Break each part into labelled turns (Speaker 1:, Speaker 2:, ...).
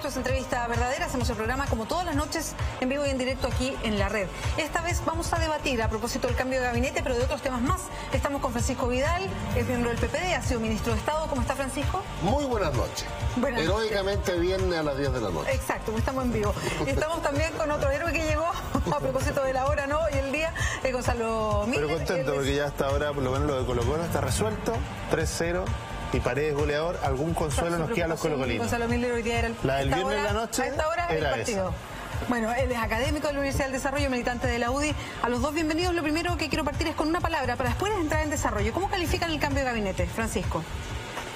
Speaker 1: Esto es Entrevista Verdadera. Hacemos el programa como todas las noches en vivo y en directo aquí en la red. Esta vez vamos a debatir a propósito del cambio de gabinete, pero de otros temas más. Estamos con Francisco Vidal, es miembro del PPD, ha sido ministro de Estado. ¿Cómo está, Francisco?
Speaker 2: Muy buenas noches.
Speaker 1: Buenas noches.
Speaker 2: Heroicamente viernes a las 10 de la noche.
Speaker 1: Exacto, estamos en vivo. Y estamos también con otro héroe que llegó a propósito de la hora, ¿no? Y el día, Gonzalo Miller.
Speaker 3: Pero contento porque ya hasta ahora, por lo menos lo de Colo-Colo está resuelto, 3-0. Y Paredes goleador, algún consuelo nos queda a los colocolinos.
Speaker 1: Gonzalo Miller hoy día era el...
Speaker 3: La del viernes de la noche
Speaker 1: a esta hora
Speaker 3: era
Speaker 1: el partido.
Speaker 3: esa.
Speaker 1: Bueno, él es académico de la Universidad del Desarrollo, militante de la UDI. A los dos bienvenidos. Lo primero que quiero partir es con una palabra para después entrar en desarrollo. ¿Cómo califican el cambio de gabinete, Francisco?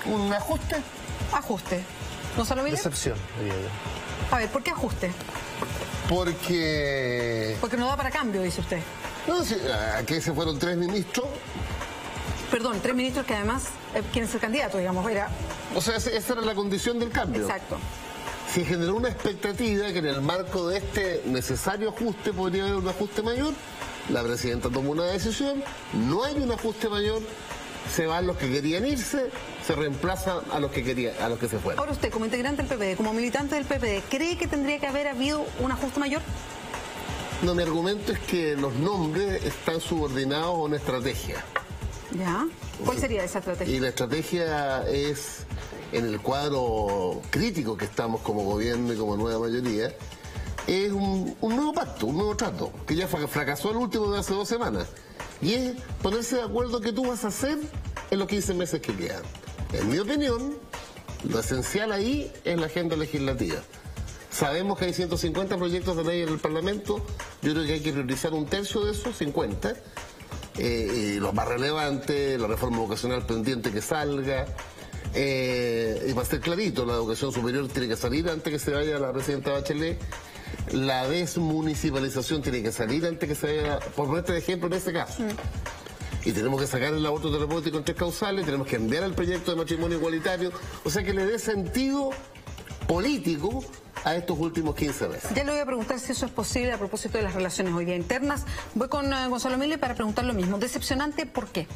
Speaker 2: ¿Un ajuste?
Speaker 1: Ajuste. ¿Gonzalo Miller?
Speaker 3: Decepción, diría yo.
Speaker 1: A ver, ¿por qué ajuste?
Speaker 2: Porque
Speaker 1: no da para cambio, dice usted.
Speaker 2: no sé, aquí se fueron 3 ministros.
Speaker 1: Perdón, 3 ministros que además, ¿quién es el candidato, digamos? Era...
Speaker 2: O sea, esa era la condición del cambio.
Speaker 1: Exacto.
Speaker 2: Se generó una expectativa que en el marco de este necesario ajuste podría haber un ajuste mayor. La presidenta tomó una decisión, no hay un ajuste mayor, se van los que querían irse, se reemplazan a los que se fueron.
Speaker 1: Ahora usted, como integrante del PPD, como militante del PPD, ¿cree que tendría que haber habido un ajuste mayor?
Speaker 2: No, mi argumento es que los nombres están subordinados a una estrategia.
Speaker 1: ¿Ya? ¿Cuál sería esa estrategia?
Speaker 2: Y la estrategia es, en el cuadro crítico que estamos como gobierno y como nueva mayoría, es un nuevo pacto, un nuevo trato, que ya fracasó el último de hace 2 semanas. Y es ponerse de acuerdo qué tú vas a hacer en los 15 meses que quedan. En mi opinión, lo esencial ahí es la agenda legislativa. Sabemos que hay 150 proyectos de ley en el Parlamento, yo creo que hay que priorizar 1/3 de esos, 50. Lo más relevante, la reforma vocacional pendiente que salga, y para ser clarito, la educación superior tiene que salir antes que se vaya la presidenta Bachelet, la desmunicipalización tiene que salir antes que se vaya, por ponerte de ejemplo en este caso. Y tenemos que sacar el aborto terapéutico en 3 causales, tenemos que enviar el proyecto de matrimonio igualitario, o sea que le dé sentido político a estos últimos 15 meses.
Speaker 1: Ya le voy a preguntar si eso es posible a propósito de las relaciones hoy día internas. Voy con Gonzalo Miller para preguntar lo mismo. ¿Decepcionante por qué?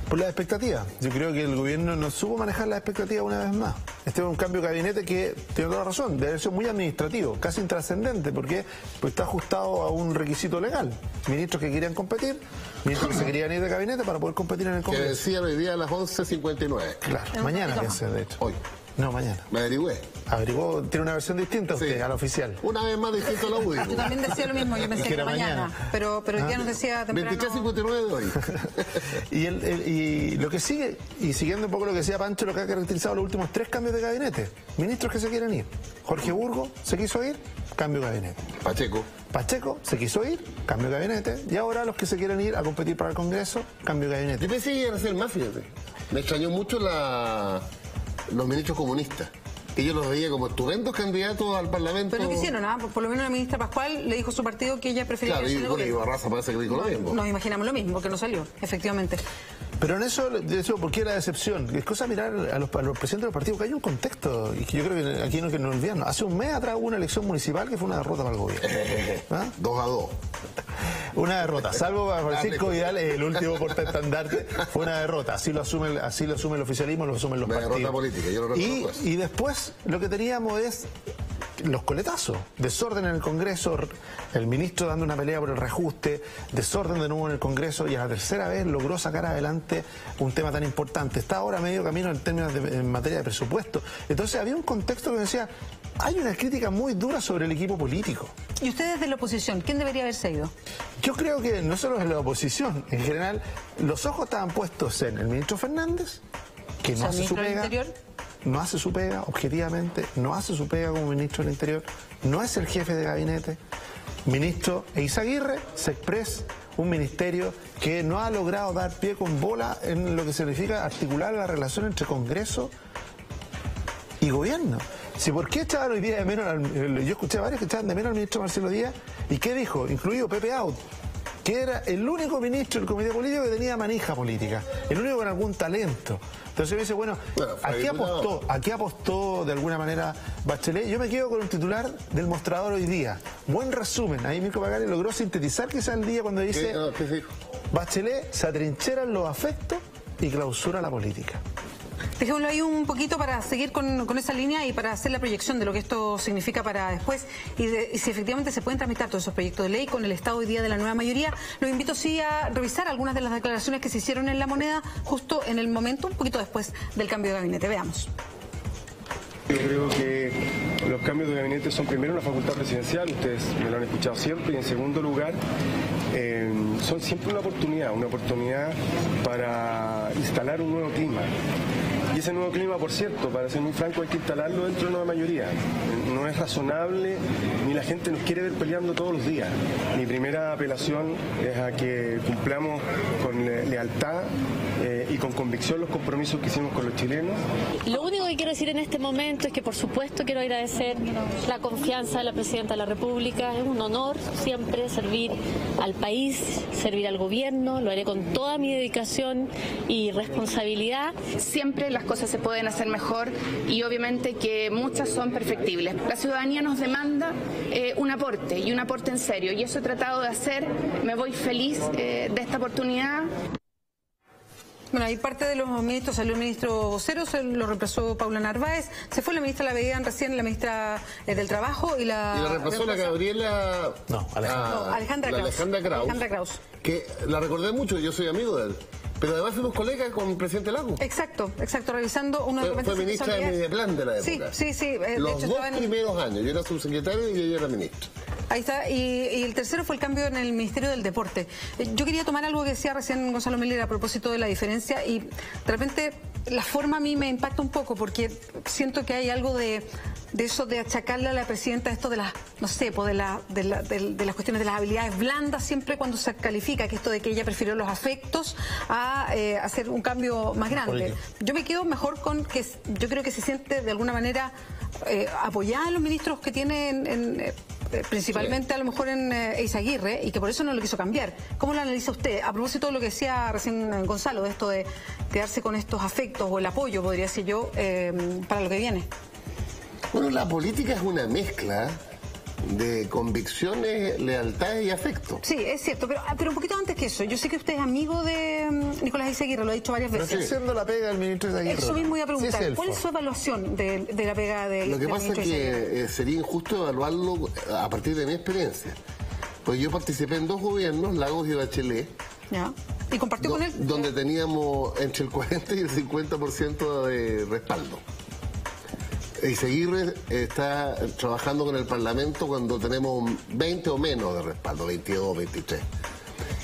Speaker 3: Por la expectativa. Yo creo que el gobierno no supo manejar la expectativa una vez más. Este es un cambio de gabinete que, tiene toda la razón, debe ser muy administrativo, casi intrascendente, porque pues está ajustado a un requisito legal. Ministros que querían competir, ministros que se querían ir de gabinete para poder competir en el Congreso.
Speaker 2: Que decían hoy día a las 11:59.
Speaker 3: Claro, mañana piensa, de hecho.
Speaker 2: Hoy.
Speaker 3: No, mañana.
Speaker 2: Me averigüé.
Speaker 3: Averiguó, tiene una versión distinta usted, a la oficial.
Speaker 2: Una vez más distinto a la UDI.
Speaker 1: Yo también decía lo mismo, yo pensé que era mañana. Pero ya nos decía temprano...
Speaker 2: 23:59 de hoy.
Speaker 3: y lo que sigue, y siguiendo un poco lo que decía Pancho, lo que ha caracterizado los últimos 3 cambios de gabinete. Ministros que se quieren ir. Jorge Burgos se quiso ir, cambio de gabinete. Pacheco se quiso ir, cambio de gabinete. Y ahora los que se quieren ir a competir para el Congreso, cambio de gabinete.
Speaker 2: Yo pensé que iban a ser más, fíjate. Me extrañó mucho los ministros comunistas, que yo los veía como estupendos candidatos al Parlamento.
Speaker 1: Pero no quisieron nada, por lo menos la ministra Pascual le dijo a su partido que ella prefería...
Speaker 2: Claro, y Barraza parece que dijo lo mismo.
Speaker 1: Nos imaginamos lo mismo, que no salió, efectivamente.
Speaker 3: Pero en eso, ¿por qué la decepción? Es cosa mirar a los presidentes de los partidos, que hay un contexto, y que yo creo que aquí no hay que olvidarnos. Hace un mes atrás hubo una elección municipal que fue una derrota para el gobierno.
Speaker 2: 2-2.
Speaker 3: Una derrota, salvo para Francisco Vidal, el último portaestandarte, fue una derrota. Así lo asume el oficialismo, lo asumen los partidos. Una derrota política, yo lo reconozco eso. Y después lo que teníamos es los coletazos, desorden en el Congreso, el ministro dando una pelea por el reajuste, desorden de nuevo en el Congreso, y a la tercera vez logró sacar adelante un tema tan importante. Está ahora medio camino en materia de presupuesto. Entonces había un contexto que decía, hay una crítica muy dura sobre el equipo político.
Speaker 1: ¿Y ustedes de la oposición, quién debería haberse ido?
Speaker 3: Yo creo que no solo es la oposición, en general, los ojos estaban puestos en el ministro Fernández, que no hace su pega. No hace su pega, objetivamente, no hace su pega como ministro del Interior, no es el jefe de gabinete. Ministro Eizaguirre, SECPRES, un ministerio que no ha logrado dar pie con bola en lo que significa articular la relación entre Congreso y gobierno. Si por qué echaban hoy día de menos, yo escuché a varios que echaban de menos al ministro Marcelo Díaz, ¿y qué dijo? Incluido Pepe Out, que era el único ministro del comité político que tenía manija política, el único con algún talento. Entonces me dice, bueno, ¿a qué apostó de alguna manera Bachelet? Yo me quedo con un titular del Mostrador hoy día. Buen resumen. Ahí Mirko Pagani logró sintetizar quizá el día cuando dice, Bachelet se atrinchera en los afectos y clausura la política.
Speaker 1: Dejémoslo ahí un poquito para seguir con esa línea y para hacer la proyección de lo que esto significa para después y si efectivamente se pueden tramitar todos esos proyectos de ley con el estado hoy día de la nueva mayoría. Los invito sí a revisar algunas de las declaraciones que se hicieron en La Moneda justo en el momento, un poquito después del cambio de gabinete. Veamos.
Speaker 4: Yo creo que los cambios de gabinete son primero una facultad presidencial, ustedes me lo han escuchado siempre, y en segundo lugar son siempre una oportunidad para instalar un nuevo clima. Y ese nuevo clima, por cierto, para ser muy franco, hay que instalarlo dentro de una mayoría. No es razonable, ni la gente nos quiere ver peleando todos los días. Mi primera apelación es a que cumplamos con lealtad y con convicción los compromisos que hicimos con los chilenos.
Speaker 5: Lo único que quiero decir en este momento es que, por supuesto, quiero agradecer la confianza de la Presidenta de la República. Es un honor siempre servir al país, servir al gobierno. Lo haré con toda mi dedicación y responsabilidad.
Speaker 6: Siempre las cosas se pueden hacer mejor y obviamente que muchas son perfectibles. La ciudadanía nos demanda un aporte y un aporte en serio, y eso he tratado de hacer. Me voy feliz de esta oportunidad.
Speaker 1: Bueno, ahí parte de los ministros, salió el ministro vocero, se lo reemplazó Paula Narváez, se fue la ministra, la veían recién, la ministra del Trabajo y la
Speaker 2: reemplazó la Gabriela...
Speaker 1: Alejandra Kraus.
Speaker 2: Que la recordé mucho, yo soy amigo de él. Pero además fuimos colegas con el presidente Lago.
Speaker 1: Exacto, revisando una
Speaker 2: Fue ministra de Media Plan de la época.
Speaker 1: Sí.
Speaker 2: Los dos primeros años, yo era subsecretario y ella era ministra.
Speaker 1: Ahí está, y el tercero fue el cambio en el Ministerio del Deporte. Yo quería tomar algo que decía recién Gonzalo Miller a propósito de la diferencia, y de repente la forma a mí me impacta un poco porque siento que hay algo de eso de achacarle a la presidenta esto de las, no sé, de las cuestiones de las habilidades blandas, siempre cuando se califica que esto de que ella prefirió los afectos a hacer un cambio más grande. Yo me quedo mejor con que yo creo que se siente de alguna manera apoyada en los ministros que tiene principalmente a lo mejor en Eizaguirre, y que por eso no lo quiso cambiar. ¿Cómo lo analiza usted? A propósito de lo que decía recién Gonzalo, de esto de quedarse con estos afectos o el apoyo, podría decir yo, para lo que viene.
Speaker 2: Bueno, la política es una mezcla de convicciones, lealtades y afecto.
Speaker 1: Sí, es cierto, pero un poquito antes que eso. Yo sé que usted es amigo de Nicolás Eizaguirre, lo ha dicho varias veces.
Speaker 3: Pero haciendo la pega del ministro Eizaguirre.
Speaker 1: Eso mismo voy a preguntar. ¿Cuál es su evaluación de la pega del ministro?
Speaker 2: Lo que pasa es que sería injusto evaluarlo a partir de mi experiencia. Pues yo participé en 2 gobiernos, Lagos y Bachelet.
Speaker 1: Ya. ¿Y compartió con él?
Speaker 2: Donde teníamos entre el 40 y el 50% de respaldo. Eizaguirre está trabajando con el Parlamento cuando tenemos 20 o menos de respaldo, 22, 23.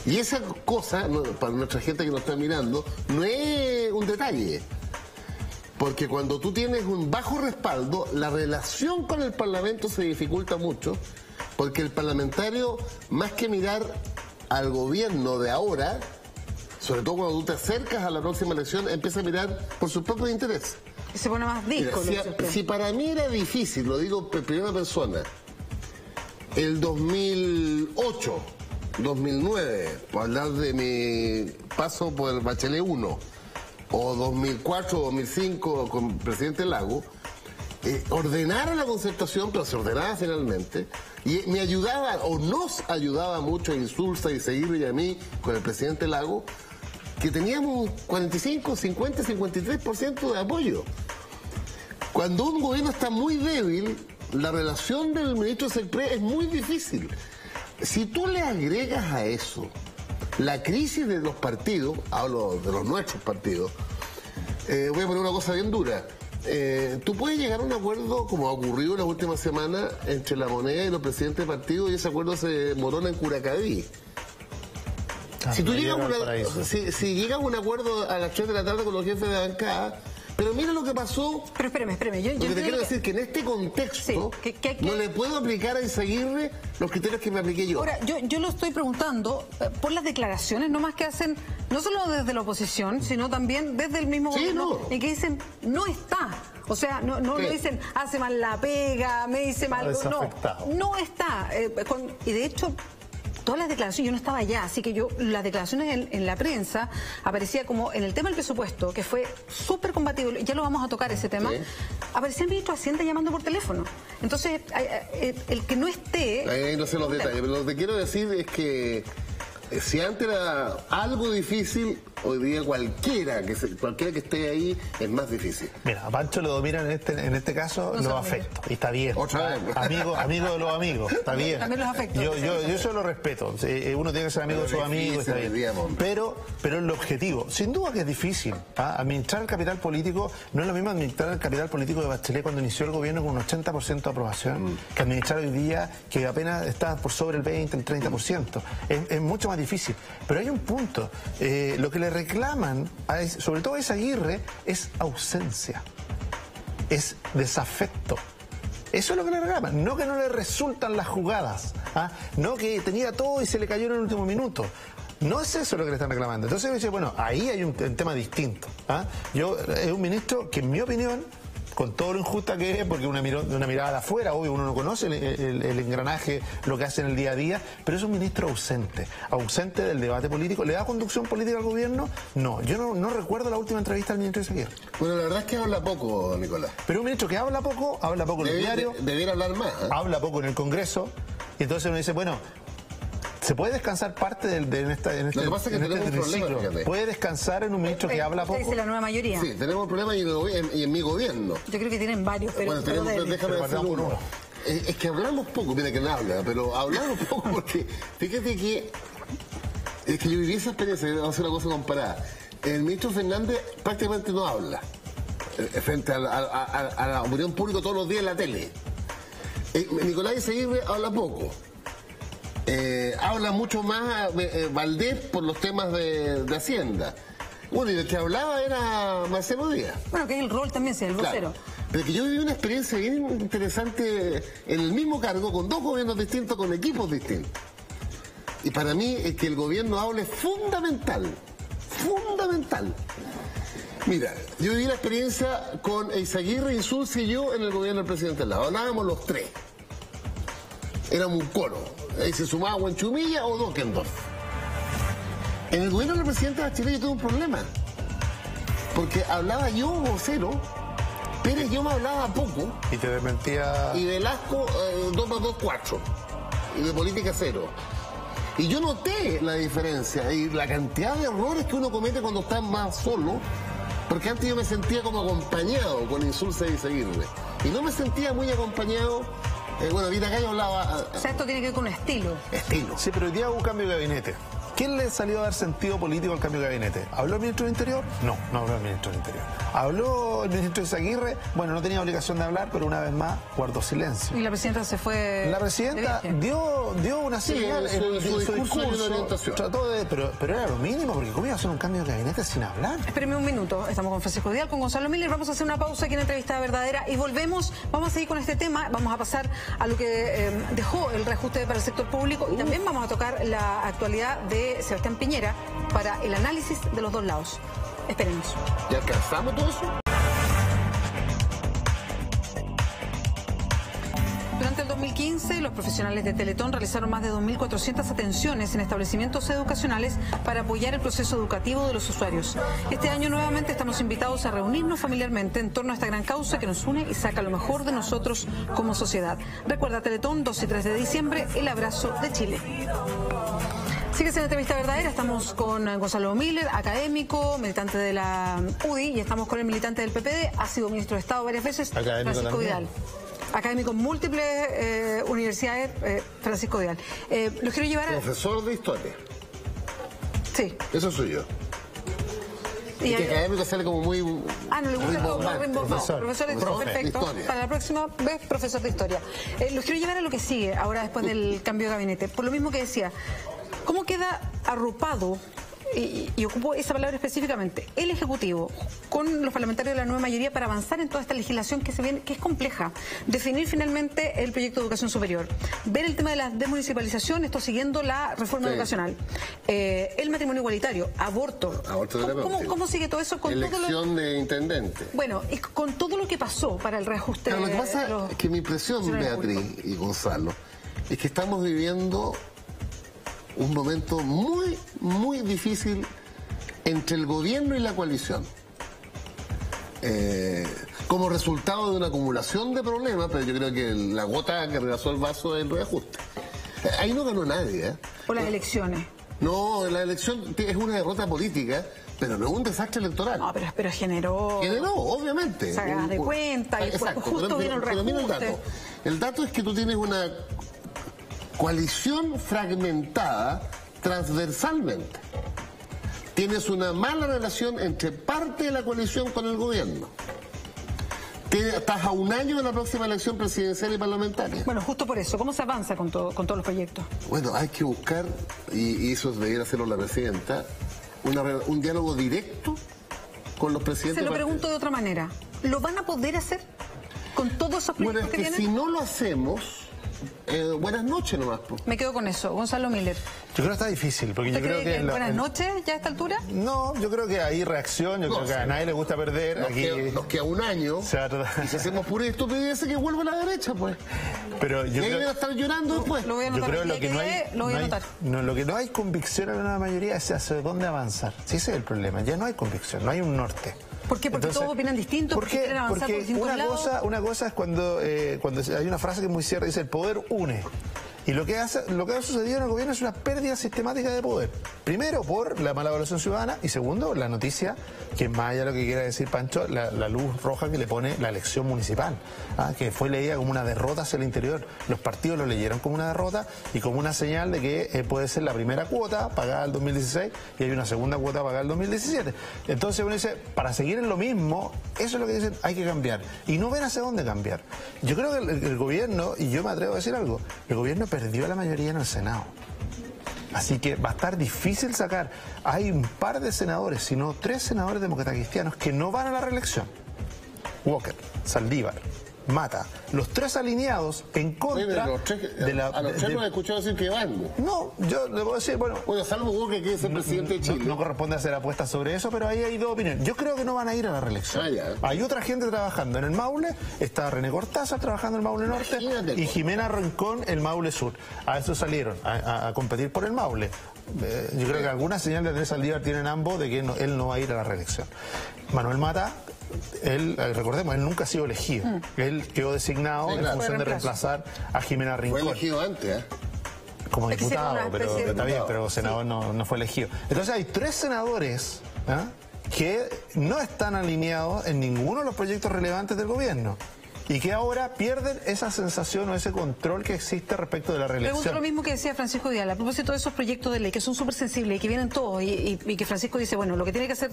Speaker 2: Y esa cosa, para nuestra gente que nos está mirando, no es un detalle. Porque cuando tú tienes un bajo respaldo, la relación con el Parlamento se dificulta mucho, porque el parlamentario, más que mirar al gobierno de ahora, sobre todo cuando tú te acercas a la próxima elección, empieza a mirar por sus propios intereses.
Speaker 1: Se pone más disco.
Speaker 2: Si para mí era difícil, lo digo en primera persona, el 2008, 2009, por hablar de mi paso por el Bachelet 1, o 2004, 2005 con el presidente Lago, ordenara la concertación, pero se ordenaba finalmente, y me ayudaba, o nos ayudaba mucho a Insulza, Eizaguirre y a mí, con el presidente Lago, que teníamos 45, 50, 53% de apoyo. Cuando un gobierno está muy débil, la relación del ministro Secretario es muy difícil. Si tú le agregas a eso la crisis de los partidos, hablo de los nuestros partidos, voy a poner una cosa bien dura. Tú puedes llegar a un acuerdo, como ha ocurrido en la última semana, entre La Moneda y los presidentes de partidos, y ese acuerdo se morona en Curacaví. Si tú llegas si llegas a un acuerdo a las 3 de la tarde con los jefes de bancada, pero mira lo que pasó.
Speaker 1: Pero espérame.
Speaker 2: Lo que te quiero decir que en este contexto no le puedo aplicar a Eizaguirre los criterios que me apliqué yo.
Speaker 1: Ahora, yo lo estoy preguntando por las declaraciones, no más que hacen, no solo desde la oposición, sino también desde el mismo gobierno, en que dicen, no está. O sea, no lo dicen, hace mal la pega, me dice mal. No está. Y de hecho, todas las declaraciones, yo no estaba allá, así que las declaraciones en la prensa aparecía como en el tema del presupuesto, que fue súper combatible, ya lo vamos a tocar ese tema, aparecía el ministro de Hacienda llamando por teléfono. Entonces, el que no esté...
Speaker 2: Ahí no sé los detalles, pero lo que quiero decir es que si antes era algo difícil, hoy día cualquiera que esté ahí es más difícil.
Speaker 3: Mira, a Pancho lo dominan en este caso los afectos, y está bien.
Speaker 2: Otra vez.
Speaker 3: Amigo de los amigos, está bien.
Speaker 1: También los afectos.
Speaker 3: Yo eso lo respeto. Uno tiene que ser amigo de sus amigos, está bien. Pero el objetivo, sin duda que es difícil. Administrar el capital político no es lo mismo administrar el capital político de Bachelet cuando inició el gobierno con un 80% de aprobación, que administrar hoy día que apenas está por sobre el 20, el 30%. Es mucho más difícil. Pero hay un punto. Lo que le reclaman, sobre todo a Izaguirre, es ausencia. Es desafecto. Eso es lo que le reclaman. No que no le resultan las jugadas. No que tenía todo y se le cayó en el último minuto. No es eso lo que le están reclamando. Entonces me dice, bueno, ahí hay un tema distinto. Es un ministro que, en mi opinión, con todo lo injusta que es, porque una mirada de afuera, obvio, uno no conoce el engranaje, lo que hace en el día a día, pero es un ministro ausente del debate político. ¿Le da conducción política al gobierno? No, yo no recuerdo la última entrevista del ministro Izaguirre.
Speaker 2: Bueno, la verdad es que habla poco, Nicolás.
Speaker 3: Pero un ministro que habla poco en el diario.
Speaker 2: Debiera hablar más.
Speaker 3: Habla poco en el Congreso, y entonces uno dice, bueno, ¿se puede descansar parte de este
Speaker 2: Lo que pasa es que tenemos un problema, fíjate.
Speaker 3: ¿Puede descansar en un ministro que habla poco?
Speaker 1: Dice la nueva mayoría.
Speaker 2: Sí, tenemos un problema y en mi gobierno.
Speaker 1: Yo creo que tienen varios, pero...
Speaker 2: Bueno, déjame decir uno. Es que hablamos poco, mira que no habla, pero hablamos poco porque, fíjate que es que yo viví esa experiencia, vamos a hacer una cosa comparada. El ministro Fernández prácticamente no habla frente a la opinión pública todos los días en la tele. Nicolás Izaguirre habla poco. Habla mucho más Valdés por los temas de Hacienda. Bueno, y el que hablaba era Marcelo Díaz.
Speaker 1: Bueno, que es el rol también, sí, el vocero.
Speaker 2: Pero que yo viví una experiencia bien interesante en el mismo cargo, con dos gobiernos distintos, con equipos distintos. Y para mí es que el gobierno hable es fundamental. Fundamental. Mira, yo viví la experiencia con Izaguirre, Insulza y yo en el gobierno del presidente al lado. Hablábamos los tres. Éramos un coro. Ahí se sumaba Huanchumilla o Dockendorf. En el gobierno del presidente Bachelet yo tuve un problema. Porque hablaba yo, vocero, Pérez yo me hablaba poco.
Speaker 3: Y te desmentía...
Speaker 2: Y Velasco, 2 más 2, 4. Y de política 0. Y yo noté la diferencia y la cantidad de errores que uno comete cuando está más solo. Porque antes yo me sentía como acompañado con Insulza y Izaguirre. Y no me sentía muy acompañado. Bueno, Vita Cayo hablaba...
Speaker 1: O sea, esto tiene que ver con estilo.
Speaker 2: Estilo.
Speaker 3: Sí, pero hoy día hubo un cambio de gabinete. ¿Quién le salió a dar sentido político al cambio de gabinete? ¿Habló el ministro del Interior? No habló el ministro del Interior. ¿Habló el ministro Izaguirre? Bueno, no tenía obligación de hablar, pero una vez más guardó silencio.
Speaker 1: Y la presidenta se fue...
Speaker 3: La presidenta dio una señal en su discurso. Trató de... Pero era lo mínimo, porque ¿cómo iba a hacer un cambio de gabinete sin hablar?
Speaker 1: Espéreme un minuto. Estamos con Francisco Vidal, con Gonzalo Miller. Vamos a hacer una pausa aquí en Entrevista Verdadera y volvemos. Vamos a seguir con este tema. Vamos a pasar a lo que dejó el reajuste para el sector público y también vamos a tocar la actualidad de Sebastián Piñera para el análisis de los dos lados. Esperemos.
Speaker 2: ¿Ya alcanzamos todo eso?
Speaker 1: Durante el 2015, los profesionales de Teletón realizaron más de 2.400 atenciones en establecimientos educacionales para apoyar el proceso educativo de los usuarios. Este año nuevamente estamos invitados a reunirnos familiarmente en torno a esta gran causa que nos une y saca lo mejor de nosotros como sociedad. Recuerda, Teletón, 2 y 3 de diciembre, el abrazo de Chile. Sigue siendo Entrevista Verdadera, estamos con Gonzalo Miller, académico, militante de la UDI, y estamos con el militante del PPD, ha sido ministro de Estado varias veces,
Speaker 3: académico
Speaker 1: Francisco
Speaker 3: también.
Speaker 1: Vidal. Académico en múltiples universidades, Francisco Vidal. Los quiero llevar a...
Speaker 2: Profesor de historia.
Speaker 1: Sí.
Speaker 2: Eso soy yo. Y que académico sale como muy...
Speaker 1: no le gusta como profesor de historia. Perfecto.
Speaker 2: Historia.
Speaker 1: Para la próxima vez, profesor de historia. Los quiero llevar a lo que sigue ahora después del cambio de gabinete. Por lo mismo que decía, ¿cómo queda arropado, y ocupo esa palabra específicamente, el Ejecutivo con los parlamentarios de la nueva mayoría para avanzar en toda esta legislación que se viene, que es compleja? Definir finalmente el proyecto de educación superior, ver el tema de la desmunicipalización, esto siguiendo la reforma educacional, el matrimonio igualitario, aborto. ¿Cómo sigue todo eso? Con
Speaker 2: elección de intendente.
Speaker 1: Bueno, y con todo lo que pasó para el reajuste.
Speaker 2: Pero lo que pasa es que mi impresión, Beatriz y Gonzalo, es que estamos viviendo un momento muy, muy difícil entre el gobierno y la coalición. Como resultado de una acumulación de problemas, pero yo creo que la gota que rebasó el vaso es el reajuste. Ahí no ganó nadie.
Speaker 1: O las elecciones.
Speaker 2: No, la elección es una derrota política, pero no es un desastre electoral.
Speaker 1: No, pero generó...
Speaker 2: Generó, obviamente.
Speaker 1: Sacadas de cuenta y
Speaker 2: exacto,
Speaker 1: justo vino el reajuste.
Speaker 2: Mira el dato. El dato es que tú tienes una coalición fragmentada transversalmente. Tienes una mala relación entre parte de la coalición con el gobierno. Estás a un año de la próxima elección presidencial y parlamentaria.
Speaker 1: Bueno, justo por eso, ¿cómo se avanza con todos los proyectos?
Speaker 2: Bueno, hay que buscar, y eso debería hacerlo la presidenta, un diálogo directo con los presidentes.
Speaker 1: Se lo pregunto de otra manera. ¿Lo van a poder hacer con todos esos proyectos
Speaker 2: que tienen? Si no lo hacemos... buenas noches nomás.
Speaker 1: Me quedo con eso. Gonzalo Miller.
Speaker 3: Yo creo que está difícil, porque yo creo que...
Speaker 1: ¿Buenas noches ya a esta altura?
Speaker 3: No, yo creo que hay reacción, yo creo que a nadie le gusta perder.
Speaker 2: Nos queda un año, y si hacemos pura estupidez que vuelva a la derecha, pues.
Speaker 3: Pero yo creo...
Speaker 2: a estar llorando después.
Speaker 1: Lo voy a anotar.
Speaker 3: Yo creo lo que
Speaker 1: lo
Speaker 3: que no hay convicción en la mayoría es hacia dónde avanzar. Sí, ese es el problema. Ya no hay convicción, no hay un norte.
Speaker 1: ¿Por qué? Porque todos opinan distinto, porque quieren avanzar por distintos lados.
Speaker 3: Una cosa es cuando hay una frase que es muy cierta, dice: el poder une. Y lo que ha sucedido en el gobierno es una pérdida sistemática de poder. Primero, por la mala evaluación ciudadana, y segundo, la noticia, que más allá de lo que quiera decir Pancho, la luz roja que le pone la elección municipal, que fue leída como una derrota hacia el interior. Los partidos lo leyeron como una derrota y como una señal de que puede ser la primera cuota pagada el 2016 y hay una segunda cuota pagada el 2017. Entonces uno dice, para seguir en lo mismo, eso es lo que dicen, hay que cambiar. Y no ven hacia dónde cambiar. Yo creo que el gobierno, y yo me atrevo a decir algo, el gobierno perdió la mayoría en el Senado. Así que va a estar difícil sacar. Hay un par de senadores, si no 3 senadores demócratas cristianos que no van a la reelección. Walker, Saldívar, Mata, los 3 alineados en contra de la...
Speaker 2: A los 3 no he escuchado decir que van.
Speaker 3: No, yo le puedo decir, bueno,
Speaker 2: salvo Walker, que es el presidente de Chile.
Speaker 3: No corresponde hacer apuestas sobre eso, pero ahí hay 2 opiniones. Yo creo que no van a ir a la reelección. Hay otra gente trabajando en el Maule, está René Cortázar trabajando en el Maule Norte y Jimena Rincón el Maule Sur. A eso salieron, a competir por el Maule. Yo creo que alguna señal de Andrés Saldívar tienen ambos de que él no va a ir a la reelección. Manuel Mata, recordemos, él nunca ha sido elegido. Él quedó designado en función de reemplazar a Jimena Rincón.
Speaker 2: Fue elegido antes,
Speaker 3: como diputado, pero está bien, pero senador no fue elegido. Entonces hay 3 senadores que no están alineados en ninguno de los proyectos relevantes del gobierno. Y que ahora pierden esa sensación o ese control que existe respecto de la reelección.
Speaker 1: Pregunto lo mismo que decía Francisco Vidal, a propósito de esos proyectos de ley que son súper sensibles y que vienen todos, y que Francisco dice, bueno, lo que tiene que hacer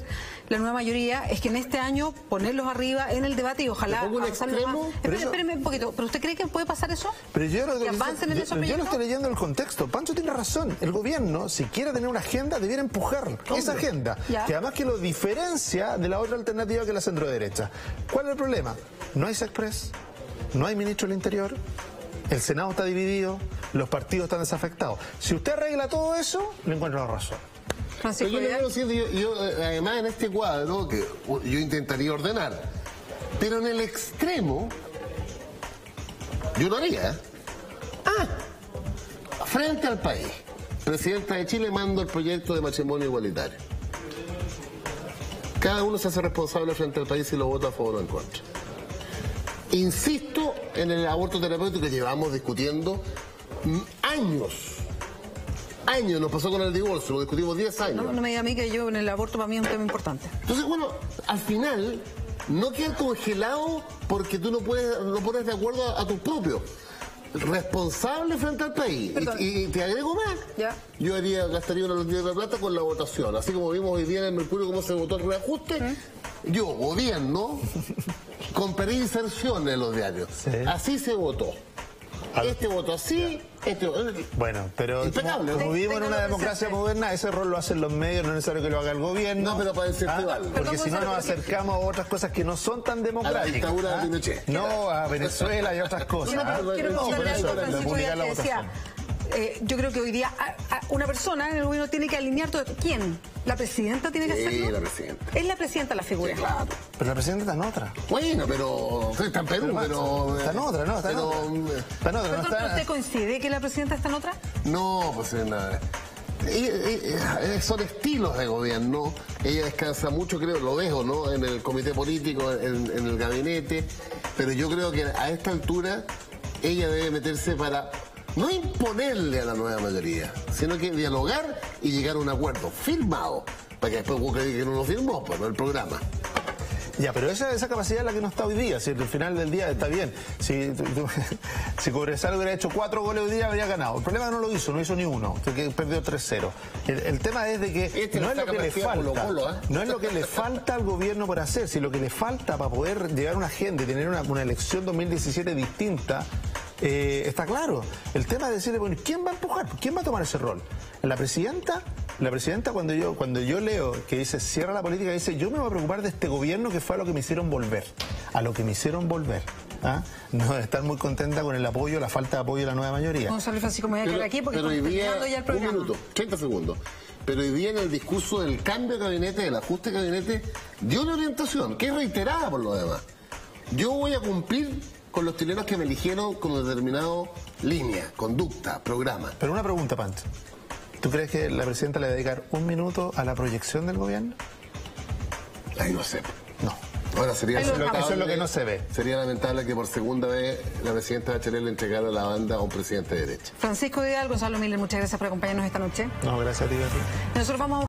Speaker 1: la nueva mayoría es que en este año ponerlos arriba en el debate y ojalá avanzarlos más. Espéreme un poquito, ¿pero usted cree que puede pasar eso?
Speaker 3: Pero yo
Speaker 1: ¿Que avancen en esos proyectos?
Speaker 3: Yo no estoy leyendo el contexto. Pancho tiene razón. El gobierno, si quiere tener una agenda, debiera empujar esa agenda, que además que lo diferencia de la otra alternativa que es la centro-derecha. ¿Cuál es el problema? No hay Sexpress. No hay ministro del Interior, el Senado está dividido, los partidos están desafectados. Si usted arregla todo eso, le encuentro la razón.
Speaker 2: Yo, además, en este cuadro, que yo intentaría ordenar, pero en el extremo, yo lo haría. Frente al país, presidenta de Chile manda el proyecto de matrimonio igualitario. Cada uno se hace responsable frente al país si lo vota a favor o en contra. Insisto en el aborto terapéutico que llevamos discutiendo años. Nos pasó con el divorcio, lo discutimos 10 años.
Speaker 1: No me diga a mí que yo en el aborto para mí es un tema importante.
Speaker 2: Entonces, bueno, al final no queda congelado porque tú no pones de acuerdo a tus propios. Responsable frente al país. Y te agrego más. Yo gastaría una cantidad de plata con la votación. Así como vimos hoy día en el Mercurio cómo se votó el reajuste, yo, gobierno, compré inserciones en los diarios. Así se votó. Este votó así,
Speaker 3: Bueno, pero como vivimos en una democracia moderna, ese rol lo hacen los medios, no es necesario que lo haga el gobierno.
Speaker 2: No, pero para incentivar.
Speaker 3: Porque si no nos acercamos a otras cosas que no son tan democráticas.
Speaker 2: A la dictadura de Pinochet.
Speaker 3: No, a Venezuela y otras cosas.
Speaker 1: Por eso, yo creo que hoy día una persona en el gobierno tiene que alinear todo esto. ¿Quién? ¿La presidenta tiene que hacerlo?
Speaker 2: Sí, la presidenta.
Speaker 1: Es la presidenta la figura.
Speaker 2: Sí, claro.
Speaker 3: Pero la presidenta está en otra.
Speaker 2: Bueno, pero está en Perú, pero...
Speaker 3: Está en otra, no, está en otra. Está en otra,
Speaker 1: ¿Pero usted coincide que la presidenta está en otra?
Speaker 2: No, pues nada. Son estilos de gobierno. Ella descansa mucho, creo, lo dejo, ¿no? En el comité político, en el gabinete. Pero yo creo que a esta altura ella debe meterse para no imponerle a la nueva mayoría, sino que dialogar y llegar a un acuerdo firmado para que después busque que no lo firmó, pues no el programa.
Speaker 3: Ya, pero esa capacidad es la que no está hoy día. Si al final del día está bien. Si Cobresal hubiera hecho 4 goles hoy día, habría ganado. El problema es que no hizo ni uno. Perdió 3-0. El tema es de que no es lo que le falta. No es lo que le falta al gobierno por hacer, sino lo que le falta para poder llegar a una agenda y tener una elección 2017 distinta. Está claro. El tema es decirle, bueno, ¿quién va a empujar? ¿Quién va a tomar ese rol? La presidenta, cuando yo leo que dice cierra la política, dice yo me voy a preocupar de este gobierno que fue a lo que me hicieron volver. A lo que me hicieron volver. ¿Ah? No debe estar muy contenta con el apoyo, la falta de apoyo de la nueva mayoría.
Speaker 1: Gonzalo Francisco, me voy a quedar aquí porque estamos terminando ya el programa.
Speaker 2: Un minuto, 30 segundos. Pero hoy día en el discurso del cambio de gabinete, del ajuste de gabinete, dio una orientación que es reiterada por lo demás. Yo voy a cumplir con los chilenos que me eligieron con determinada línea, conducta, programa.
Speaker 3: Pero una pregunta, Pancho. ¿Tú crees que la presidenta le va a dedicar un minuto a la proyección del gobierno?
Speaker 2: Ahí no sé.
Speaker 3: No.
Speaker 2: Ahora sería
Speaker 3: eso es lo que no se ve.
Speaker 2: Sería lamentable que por segunda vez la presidenta Bachelet le entregara la banda a un presidente de derecha.
Speaker 1: Francisco Vidal, Gonzalo Miller, muchas gracias por acompañarnos esta noche.
Speaker 3: No, gracias a ti, Beatriz.
Speaker 1: Nosotros vamos a